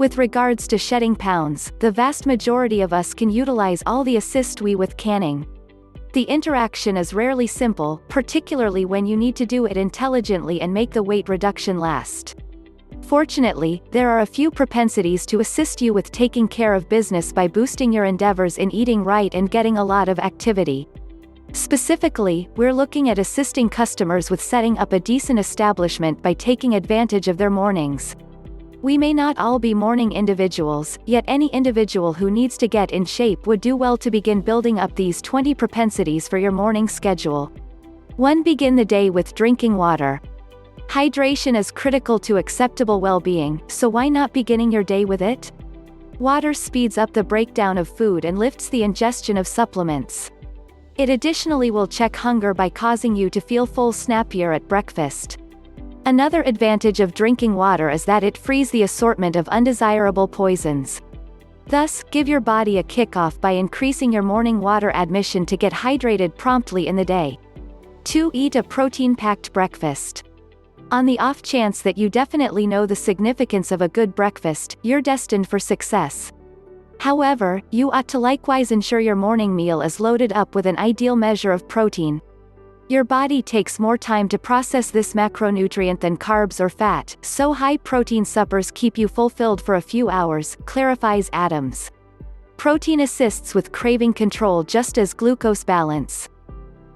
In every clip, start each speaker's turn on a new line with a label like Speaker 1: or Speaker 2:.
Speaker 1: With regards to shedding pounds, the vast majority of us can utilize all the assist we with canning. The interaction is rarely simple, particularly when you need to do it intelligently and make the weight reduction last. Fortunately, there are a few propensities to assist you with taking care of business by boosting your endeavors in eating right and getting a lot of activity. Specifically, we're looking at assisting customers with setting up a decent establishment by taking advantage of their mornings. We may not all be morning individuals, yet any individual who needs to get in shape would do well to begin building up these 20 propensities for your morning schedule. 1. Begin the day with drinking water. Hydration is critical to acceptable well-being, so why not beginning your day with it? Water speeds up the breakdown of food and lifts the ingestion of supplements. It additionally will check hunger by causing you to feel full snappier at breakfast. Another advantage of drinking water is that it frees the assortment of undesirable poisons. Thus, give your body a kickoff by increasing your morning water admission to get hydrated promptly in the day. 2. Eat a protein-packed breakfast. On the off chance that you definitely know the significance of a good breakfast, you're destined for success. However, you ought to likewise ensure your morning meal is loaded up with an ideal measure of protein. Your body takes more time to process this macronutrient than carbs or fat, so high-protein suppers keep you fulfilled for a few hours, clarifies Adams. Protein assists with craving control just as glucose balance.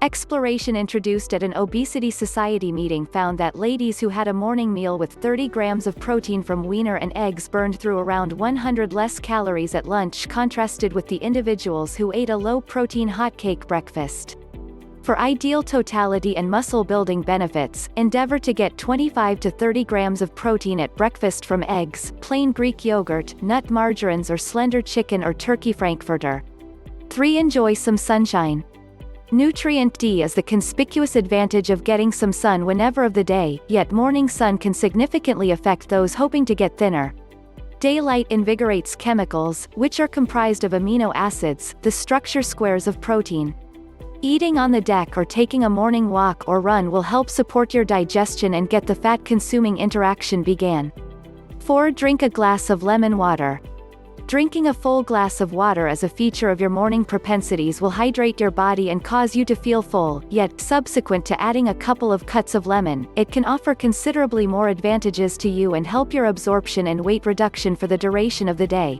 Speaker 1: Exploration introduced at an Obesity Society meeting found that ladies who had a morning meal with 30 grams of protein from wiener and eggs burned through around 100 less calories at lunch, contrasted with the individuals who ate a low-protein hotcake breakfast. For ideal totality and muscle-building benefits, endeavor to get 25 to 30 grams of protein at breakfast from eggs, plain Greek yogurt, nut margarines or slender chicken or turkey frankfurter. 3. Enjoy some sunshine. Nutrient D is the conspicuous advantage of getting some sun whenever of the day, yet morning sun can significantly affect those hoping to get thinner. Daylight invigorates chemicals, which are comprised of amino acids, the structure squares of protein. Eating on the deck or taking a morning walk or run will help support your digestion and get the fat-consuming interaction began. 4. Drink a glass of lemon water. Drinking a full glass of water as a feature of your morning propensities will hydrate your body and cause you to feel full, yet, subsequent to adding a couple of cuts of lemon, it can offer considerably more advantages to you and help your absorption and weight reduction for the duration of the day.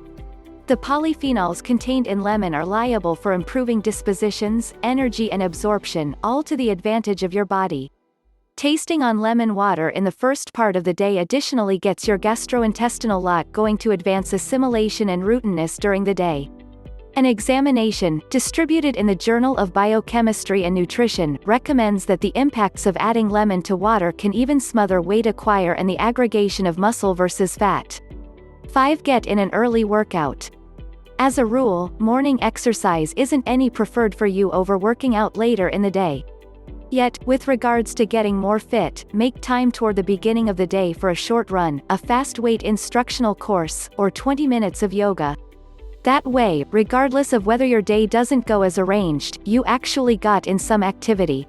Speaker 1: The polyphenols contained in lemon are liable for improving dispositions, energy and absorption, all to the advantage of your body. Tasting on lemon water in the first part of the day additionally gets your gastrointestinal lot going to advance assimilation and rootedness during the day. An examination, distributed in the Journal of Biochemistry and Nutrition, recommends that the impacts of adding lemon to water can even smother weight acquire and the aggregation of muscle versus fat. 5. Get in an early workout. As a rule, morning exercise isn't any preferred for you over working out later in the day. Yet, with regards to getting more fit, make time toward the beginning of the day for a short run, a fast weight instructional course, or 20 minutes of yoga. That way, regardless of whether your day doesn't go as arranged, you actually got in some activity.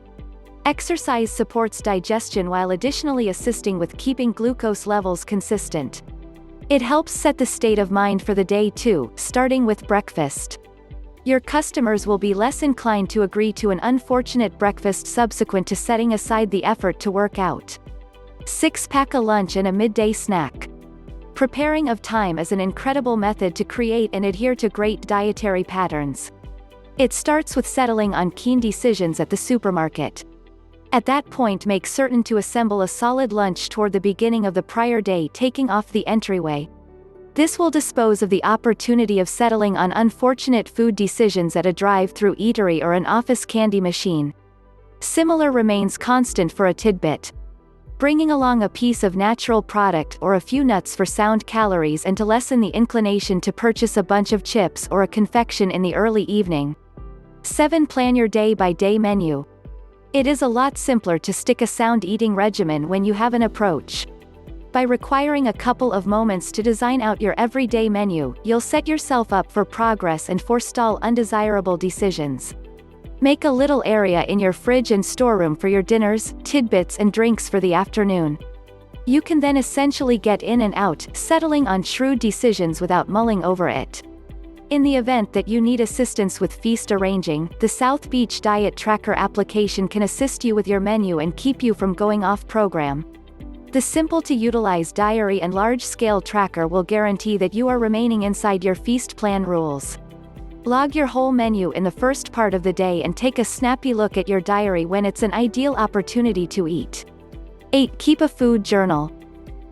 Speaker 1: Exercise supports digestion while additionally assisting with keeping glucose levels consistent. It helps set the state of mind for the day too, starting with breakfast. Your customers will be less inclined to agree to an unfortunate breakfast subsequent to setting aside the effort to work out. 6. Pack a lunch and a midday snack. Preparing of time is an incredible method to create and adhere to great dietary patterns. It starts with settling on keen decisions at the supermarket. At that point, make certain to assemble a solid lunch toward the beginning of the prior day, taking off the entryway. This will dispose of the opportunity of settling on unfortunate food decisions at a drive-through eatery or an office candy machine. Similar remains constant for a tidbit. Bringing along a piece of natural product or a few nuts for sound calories and to lessen the inclination to purchase a bunch of chips or a confection in the early evening. 7. Plan your day-by-day menu. It is a lot simpler to stick a sound eating regimen when you have an approach. By requiring a couple of moments to design out your everyday menu, you'll set yourself up for progress and forestall undesirable decisions. Make a little area in your fridge and storeroom for your dinners, tidbits and drinks for the afternoon. You can then essentially get in and out, settling on shrewd decisions without mulling over it. In the event that you need assistance with feast arranging, the South Beach Diet Tracker application can assist you with your menu and keep you from going off program. The simple-to-utilize diary and large-scale tracker will guarantee that you are remaining inside your feast plan rules. Log your whole menu in the first part of the day and take a snappy look at your diary when it's an ideal opportunity to eat. 8. Keep a food journal.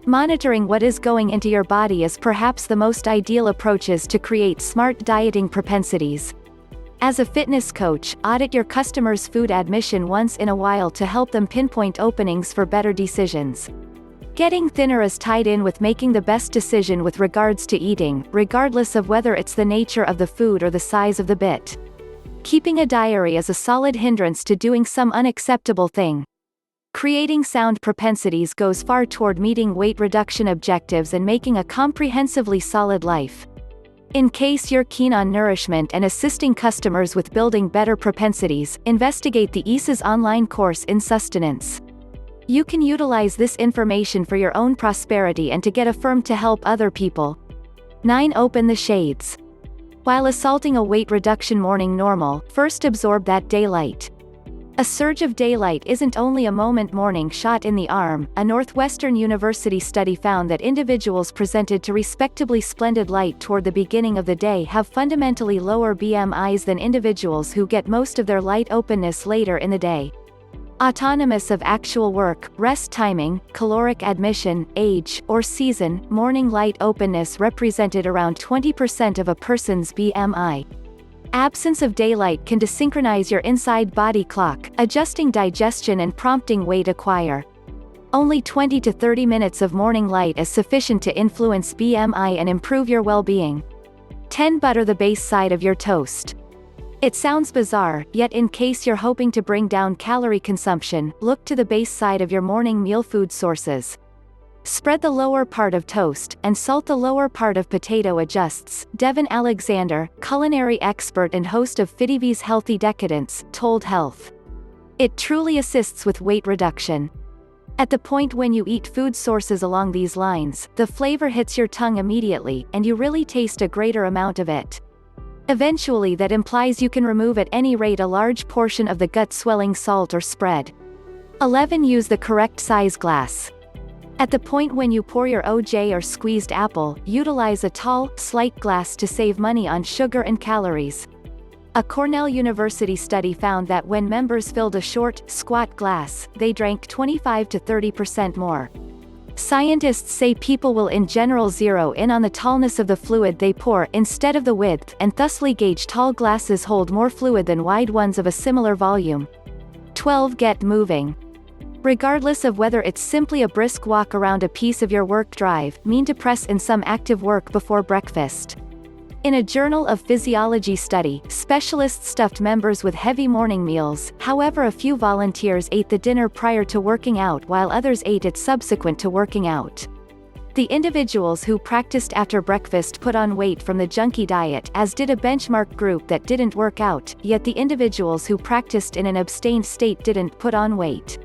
Speaker 1: Monitoring what is going into your body is perhaps the most ideal approaches to create smart dieting propensities. As a fitness coach, audit your customers' food admission once in a while to help them pinpoint openings for better decisions. Getting thinner is tied in with making the best decision with regards to eating, regardless of whether it's the nature of the food or the size of the bit. Keeping a diary is a solid hindrance to doing some unacceptable thing. Creating sound propensities goes far toward meeting weight reduction objectives and making a comprehensively solid life. In case you're keen on nourishment and assisting customers with building better propensities, investigate the ESA's online course in sustenance. You can utilize this information for your own prosperity and to get affirmed to help other people. 9. Open the shades. While assaulting a weight reduction morning normal, first absorb that daylight. A surge of daylight isn't only a morning shot in the arm. A Northwestern University study found that individuals presented to respectably splendid light toward the beginning of the day have fundamentally lower BMIs than individuals who get most of their light openness later in the day. Autonomous of actual work, rest timing, caloric admission, age, or season, morning light openness represented around 20% of a person's BMI. Absence of daylight can desynchronize your inside body clock, adjusting digestion and prompting weight acquire. Only 20 to 30 minutes of morning light is sufficient to influence BMI and improve your well-being. 10. Butter the base side of your toast. It sounds bizarre, yet in case you're hoping to bring down calorie consumption, look to the base side of your morning meal food sources. Spread the lower part of toast, and salt the lower part of potato adjusts, Devon Alexander, culinary expert and host of FitTV's Healthy Decadence, told Health. It truly assists with weight reduction. At the point when you eat food sources along these lines, the flavor hits your tongue immediately, and you really taste a greater amount of it. Eventually that implies you can remove at any rate a large portion of the gut-swelling salt or spread. 11. Use the correct size glass. At the point when you pour your OJ or squeezed apple, utilize a tall, slight glass to save money on sugar and calories. A Cornell University study found that when members filled a short, squat glass, they drank 25 to 30% more. Scientists say people will in general zero in on the tallness of the fluid they pour instead of the width, and thusly gauge tall glasses hold more fluid than wide ones of a similar volume. 12. Get moving. Regardless of whether it's simply a brisk walk around a piece of your work drive, mean to press in some active work before breakfast. In a Journal of Physiology study, specialists stuffed members with heavy morning meals. However, a few volunteers ate the dinner prior to working out while others ate it subsequent to working out. The individuals who practiced after breakfast put on weight from the junkie diet, as did a benchmark group that didn't work out, yet the individuals who practiced in an abstained state didn't put on weight.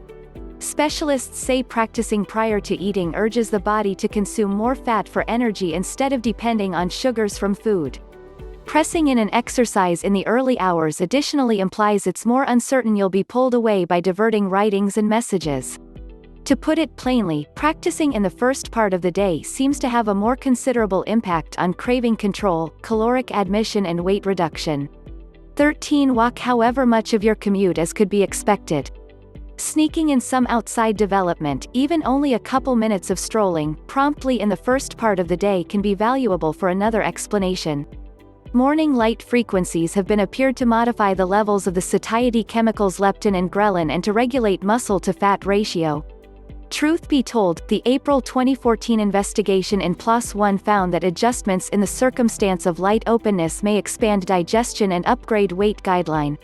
Speaker 1: Specialists say practicing prior to eating urges the body to consume more fat for energy instead of depending on sugars from food. Pressing in an exercise in the early hours additionally implies it's more uncertain you'll be pulled away by diverting writings and messages. To put it plainly, practicing in the first part of the day seems to have a more considerable impact on craving control, caloric admission and weight reduction. 13. Walk however much of your commute as could be expected. Sneaking in some outside development, even only a couple minutes of strolling, promptly in the first part of the day can be valuable for another explanation. Morning light frequencies have been appeared to modify the levels of the satiety chemicals leptin and ghrelin and to regulate muscle-to-fat ratio. Truth be told, the April 2014 investigation in PLOS ONE found that adjustments in the circumstance of light openness may expand digestion and upgrade weight guideline.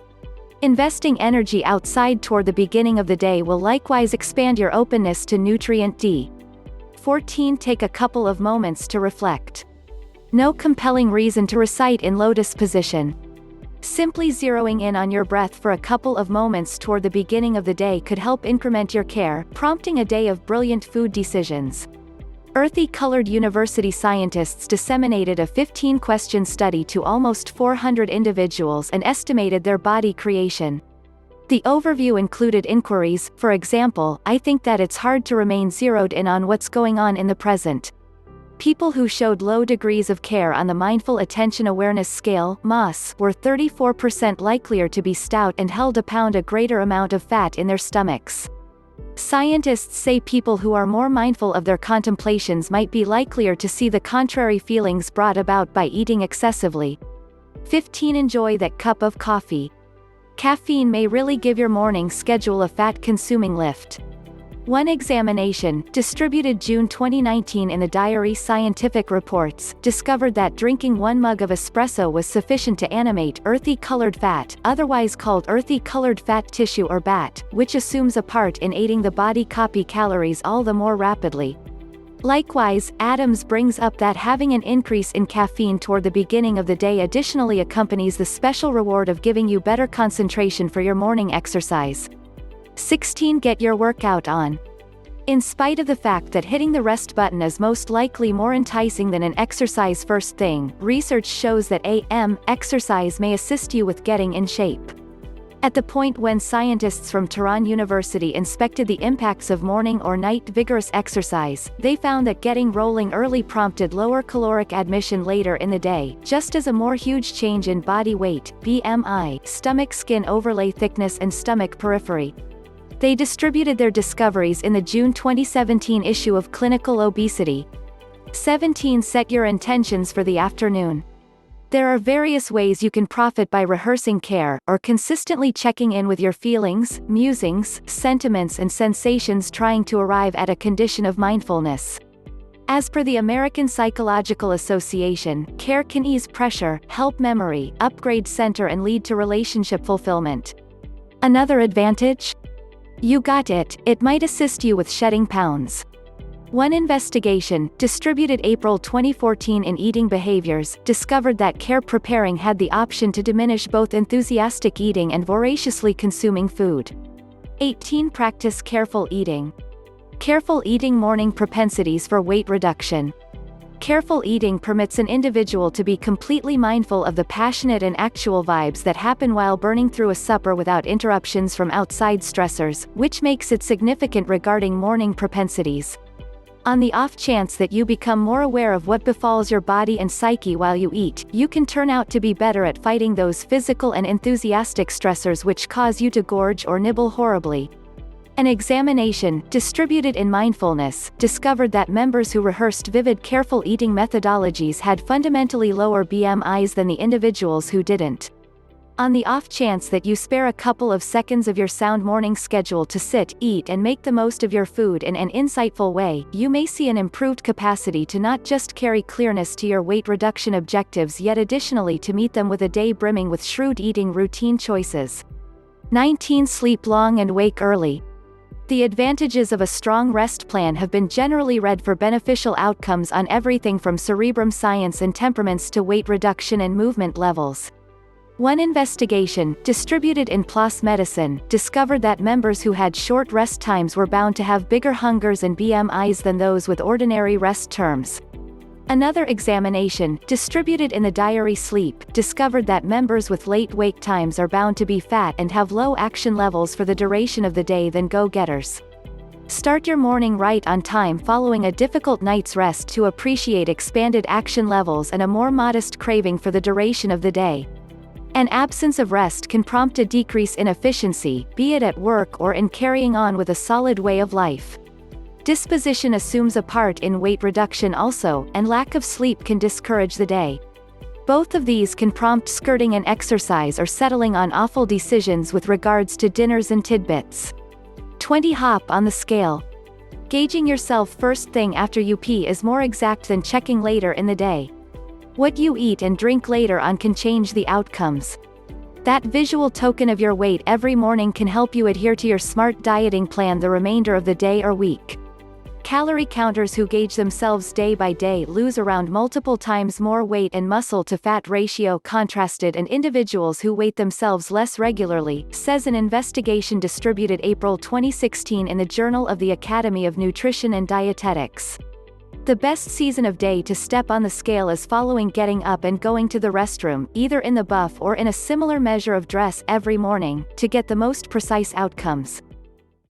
Speaker 1: Investing energy outside toward the beginning of the day will likewise expand your openness to nutrient D. 14. Take a couple of moments to reflect. No compelling reason to recite in lotus position. Simply zeroing in on your breath for a couple of moments toward the beginning of the day could help increment your care, prompting a day of brilliant food decisions. Earthy-colored university scientists disseminated a 15-question study to almost 400 individuals and estimated their body creation. The overview included inquiries, for example, I think that it's hard to remain zeroed in on what's going on in the present. People who showed low degrees of care on the Mindful Attention Awareness Scale (MAS) were 34% likelier to be stout and held a greater amount of fat in their stomachs. Scientists say people who are more mindful of their contemplations might be likelier to see the contrary feelings brought about by eating excessively. 15. Enjoy that cup of coffee. Caffeine may really give your morning schedule a fat-consuming lift. One examination, distributed June 2019 in the Diary Scientific Reports, discovered that drinking 1 mug of espresso was sufficient to animate earthy-colored fat, otherwise called earthy-colored fat tissue or BAT, which assumes a part in aiding the body copy calories all the more rapidly. Likewise, Adams brings up that having an increase in caffeine toward the beginning of the day additionally accompanies the special reward of giving you better concentration for your morning exercise. 16. Get your workout on. In spite of the fact that hitting the rest button is most likely more enticing than an exercise first thing, research shows that AM exercise may assist you with getting in shape. At the point when scientists from Tehran University inspected the impacts of morning or night vigorous exercise, they found that getting rolling early prompted lower caloric admission later in the day, just as a more huge change in body weight, BMI, stomach skin overlay thickness and stomach periphery. They distributed their discoveries in the June 2017 issue of Clinical Obesity. 17. Set your intentions for the afternoon. There are various ways you can profit by rehearsing care, or consistently checking in with your feelings, musings, sentiments and sensations trying to arrive at a condition of mindfulness. As per the American Psychological Association, care can ease pressure, help memory, upgrade center and lead to relationship fulfillment. Another advantage? You got it, it might assist you with shedding pounds. One investigation, distributed April 2014 in Eating Behaviors, discovered that care preparing had the option to diminish both enthusiastic eating and voraciously consuming food. 18. Practice careful eating. Careful eating morning propensities for weight reduction. Careful eating permits an individual to be completely mindful of the passionate and actual vibes that happen while burning through a supper without interruptions from outside stressors, which makes it significant regarding morning propensities. On the off chance that you become more aware of what befalls your body and psyche while you eat, you can turn out to be better at fighting those physical and enthusiastic stressors which cause you to gorge or nibble horribly. An examination, distributed in Mindfulness, discovered that members who rehearsed vivid careful eating methodologies had fundamentally lower BMIs than the individuals who didn't. On the off chance that you spare a couple of seconds of your sound morning schedule to sit, eat and make the most of your food in an insightful way, you may see an improved capacity to not just carry clearness to your weight reduction objectives yet additionally to meet them with a day brimming with shrewd eating routine choices. 19. Sleep long and wake early. The advantages of a strong rest plan have been generally read for beneficial outcomes on everything from cerebrum science and temperaments to weight reduction and movement levels. One investigation, distributed in PLOS Medicine, discovered that members who had short rest times were bound to have bigger hungers and BMIs than those with ordinary rest terms. Another examination, distributed in the Diary Sleep, discovered that members with late wake times are bound to be fat and have low action levels for the duration of the day than go-getters. Start your morning right on time following a difficult night's rest to appreciate expanded action levels and a more modest craving for the duration of the day. An absence of rest can prompt a decrease in efficiency, be it at work or in carrying on with a solid way of life. Disposition assumes a part in weight reduction also, and lack of sleep can discourage the day. Both of these can prompt skirting an exercise or settling on awful decisions with regards to dinners and tidbits. 20. Hop on the scale. Gauging yourself first thing after you pee is more exact than checking later in the day. What you eat and drink later on can change the outcomes. That visual token of your weight every morning can help you adhere to your smart dieting plan the remainder of the day or week. Calorie counters who gauge themselves day by day lose around multiple times more weight and muscle to fat ratio contrasted and individuals who weight themselves less regularly, says an investigation distributed April 2016 in the Journal of the Academy of Nutrition and Dietetics. The best season of day to step on the scale is following getting up and going to the restroom, either in the buff or in a similar measure of dress every morning, to get the most precise outcomes.